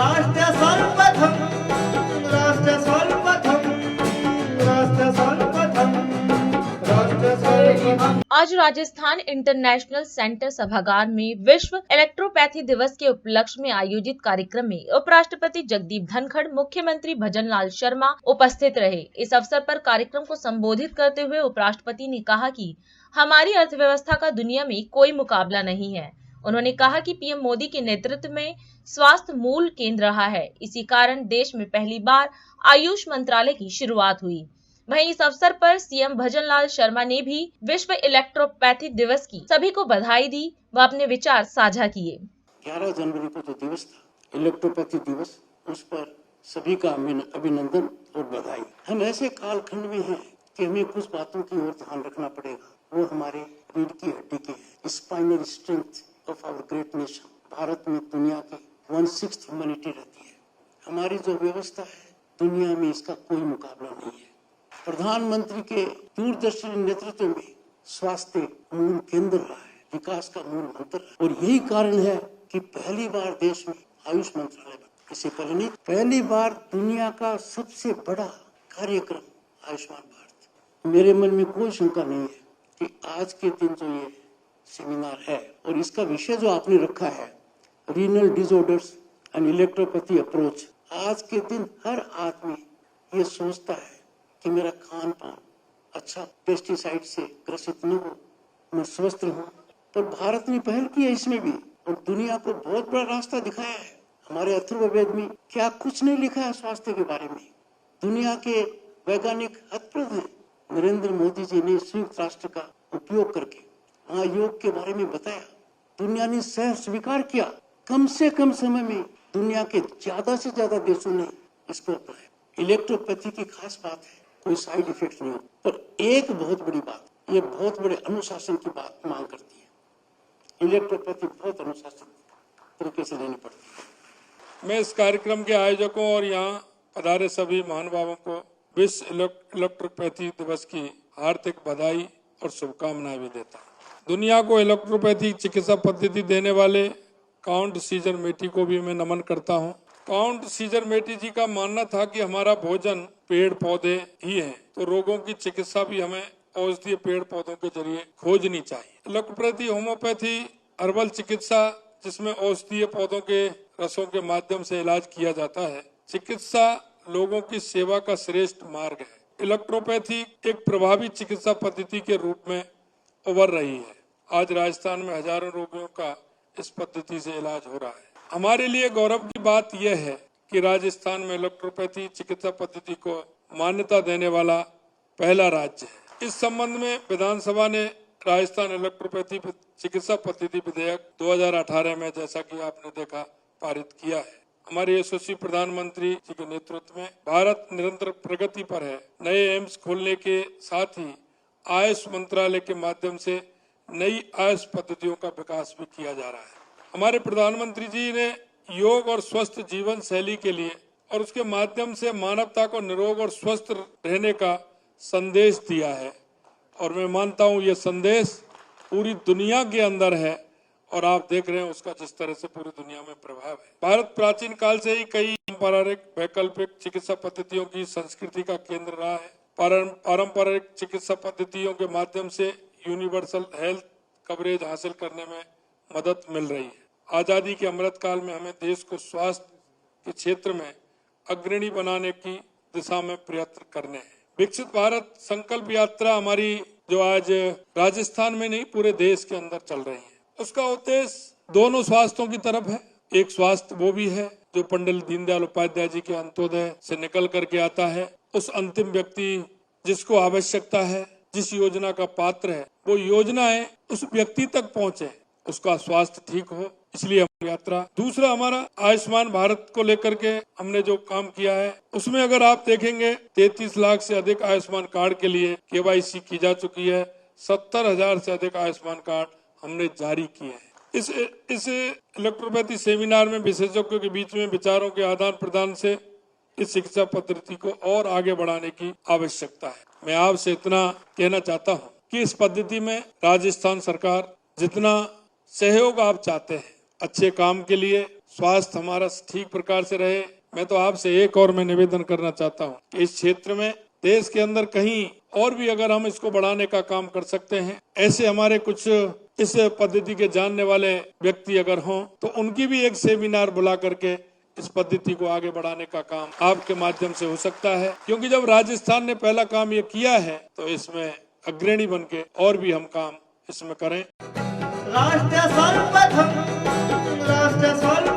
राष्ट्र सर्वप्रथम राष्ट्र सर्वप्रथम राष्ट्र सर्वप्रथम राष्ट्र सर्वप्रथम। आज राजस्थान इंटरनेशनल सेंटर सभागार में विश्व इलेक्ट्रोपैथी दिवस के उपलक्ष्य में आयोजित कार्यक्रम में उपराष्ट्रपति जगदीप धनखड़, मुख्यमंत्री भजनलाल शर्मा उपस्थित रहे। इस अवसर पर कार्यक्रम को संबोधित करते हुए उपराष्ट्रपति ने कहा कि हमारी अर्थव्यवस्था का दुनिया में कोई मुकाबला नहीं है। उन्होंने कहा कि पीएम मोदी के नेतृत्व में स्वास्थ्य मूल केंद्र रहा है। इसी कारण देश में पहली बार आयुष मंत्रालय की शुरुआत हुई। वहीं इस अवसर पर सीएम भजनलाल शर्मा ने भी विश्व इलेक्ट्रोपैथी दिवस की सभी को बधाई दी व अपने विचार साझा किए। 11 जनवरी को जो दिवस था, इलेक्ट्रोपैथी दिवस, उस पर सभी का अभिनंदन और बधाई। हम ऐसे कालखंड में हैं कि हमें कुछ बातों की ओर ध्यान रखना पड़ेगा। वो हमारे रीढ़ की हड्डी के है, spinal strength of our great nation. Bharat में दुनिया के 1/6 ह्यूमैनिटी रहती है। हमारी जो व्यवस्था है, दुनिया में इसका कोई मुकाबला नहीं है। प्रधानमंत्री के दूरदर्शी नेतृत्व में स्वास्थ्य मूल केंद्र रहा है, विकास का मूल मंत्र है। और यही कारण है कि पहली बार देश में आयुष मंत्रालय बना। इससे पहले नहीं, पहली बार दुनिया का सबसे बड़ा कार्यक्रम आयुष्मान भारत। मेरे मन में कोई शंका नहीं है कि आज के दिन जो ये सेमिनार है और इसका विषय जो आपने रखा है, renal disorders and electropathy approach, आज के दिन हर आदमी ये सोचता है कि मेरा खान पान अच्छा, पेस्टिसाइड से ग्रसित न हो, मैं स्वस्थ रहूं। पर भारत ने पहल की है इसमें भी और दुनिया को बहुत बड़ा रास्ता दिखाया है। हमारे अथर्ववेद में क्या कुछ नहीं लिखा है स्वास्थ्य के बारे में। दुनिया के वैज्ञानिक हतप्रभ हैं। नरेंद्र मोदी जी ने संयुक्त राष्ट्र का उपयोग करके वहाँ योग के बारे में बताया। दुनिया ने सह स्वीकार किया। कम से कम समय में दुनिया के ज्यादा से ज्यादा देशों ने इसको अपनाया। इलेक्ट्रोपैथी की खास बात है, कोई साइड इफेक्ट नहीं हो। पर एक बहुत बड़ी बात, ये बहुत बड़े अनुशासन की बात मांग करती है। इलेक्ट्रोपैथी बहुत अनुशासन तरीके से लेनी पड़ती है। मैं इस कार्यक्रम के आयोजकों और यहाँ पधारे सभी महानुभावों को विश्व इलेक्ट्रोपैथी दिवस की हार्दिक बधाई और शुभकामनाएं भी देता हूँ। दुनिया को इलेक्ट्रोपैथी चिकित्सा पद्धति देने वाले काउंट सीजर मेटी को भी मैं नमन करता हूँ। काउंट सीजर मेटी जी का मानना था कि हमारा भोजन पेड़ पौधे ही है, तो रोगों की चिकित्सा भी हमें औषधीय पेड़ पौधों के जरिए खोजनी चाहिए। इलेक्ट्रोपैथी होम्योपैथी हर्बल चिकित्सा, जिसमें औषधीय पौधों के रसों के माध्यम से इलाज किया जाता है, चिकित्सा लोगों की सेवा का श्रेष्ठ मार्ग है। इलेक्ट्रोपैथी एक प्रभावी चिकित्सा पद्धति के रूप में उभर रही है। आज राजस्थान में हजारों रोगियों का इस पद्धति से इलाज हो रहा है। हमारे लिए गौरव की बात यह है कि राजस्थान में इलेक्ट्रोपैथी चिकित्सा पद्धति को मान्यता देने वाला पहला राज्य है। इस संबंध में विधानसभा ने राजस्थान इलेक्ट्रोपैथी चिकित्सा पद्धति विधेयक 2018 में, जैसा कि आपने देखा, पारित किया है। हमारे यशस्वी प्रधानमंत्री जी के नेतृत्व में भारत निरंतर प्रगति पर है। नए एम्स खोलने के साथ ही आयुष मंत्रालय के माध्यम से नई आयुष पद्धतियों का विकास भी किया जा रहा है। हमारे प्रधानमंत्री जी ने योग और स्वस्थ जीवन शैली के लिए और उसके माध्यम से मानवता को निरोग और स्वस्थ रहने का संदेश दिया है और मैं मानता हूँ ये संदेश पूरी दुनिया के अंदर है और आप देख रहे हैं उसका जिस तरह से पूरी दुनिया में प्रभाव है। भारत प्राचीन काल से ही कई पारंपरिक वैकल्पिक चिकित्सा पद्धतियों की संस्कृति का केंद्र रहा है। पारंपरिक चिकित्सा पद्धतियों के माध्यम से यूनिवर्सल हेल्थ कवरेज हासिल करने में मदद मिल रही है। आजादी के अमृत काल में हमें देश को स्वास्थ्य के क्षेत्र में अग्रणी बनाने की दिशा में प्रयत्न करने हैं। विकसित भारत संकल्प यात्रा हमारी जो आज राजस्थान में नहीं पूरे देश के अंदर चल रही है, उसका उद्देश्य दोनों स्वास्थ्यों की तरफ है। एक स्वास्थ्य वो भी है जो पंडित दीनदयाल उपाध्याय जी के अंत्योदय से निकल करके आता है। उस अंतिम व्यक्ति जिसको आवश्यकता है, जिस योजना का पात्र है, वो योजनाएं उस व्यक्ति तक पहुंचे, उसका स्वास्थ्य ठीक हो, इसलिए हमारी यात्रा। दूसरा हमारा आयुष्मान भारत को लेकर के हमने जो काम किया है, उसमें अगर आप देखेंगे 33 लाख से अधिक आयुष्मान कार्ड के लिए केवाईसी की जा चुकी है। 70,000 से अधिक आयुष्मान कार्ड हमने जारी किए हैं। इस इलेक्ट्रोपैथी सेमिनार में विशेषज्ञों के बीच में विचारों के आदान प्रदान से इस शिक्षा पद्धति को और आगे बढ़ाने की आवश्यकता है। मैं आपसे इतना कहना चाहता हूँ कि इस पद्धति में राजस्थान सरकार जितना सहयोग आप चाहते हैं अच्छे काम के लिए, स्वास्थ्य हमारा ठीक प्रकार से रहे। मैं तो आपसे एक और मैं निवेदन करना चाहता हूँ कि इस क्षेत्र में देश के अंदर कहीं और भी अगर हम इसको बढ़ाने का काम कर सकते हैं, ऐसे हमारे कुछ इस पद्धति के जानने वाले व्यक्ति अगर हों तो उनकी भी एक सेमिनार बुला करके इस पद्धति को आगे बढ़ाने का काम आपके माध्यम से हो सकता है, क्योंकि जब राजस्थान ने पहला काम ये किया है तो इसमें अग्रणी बनके और भी हम काम इसमें करें। राष्ट्र सर्वप्रथम, राष्ट्र सर्वप्रथम।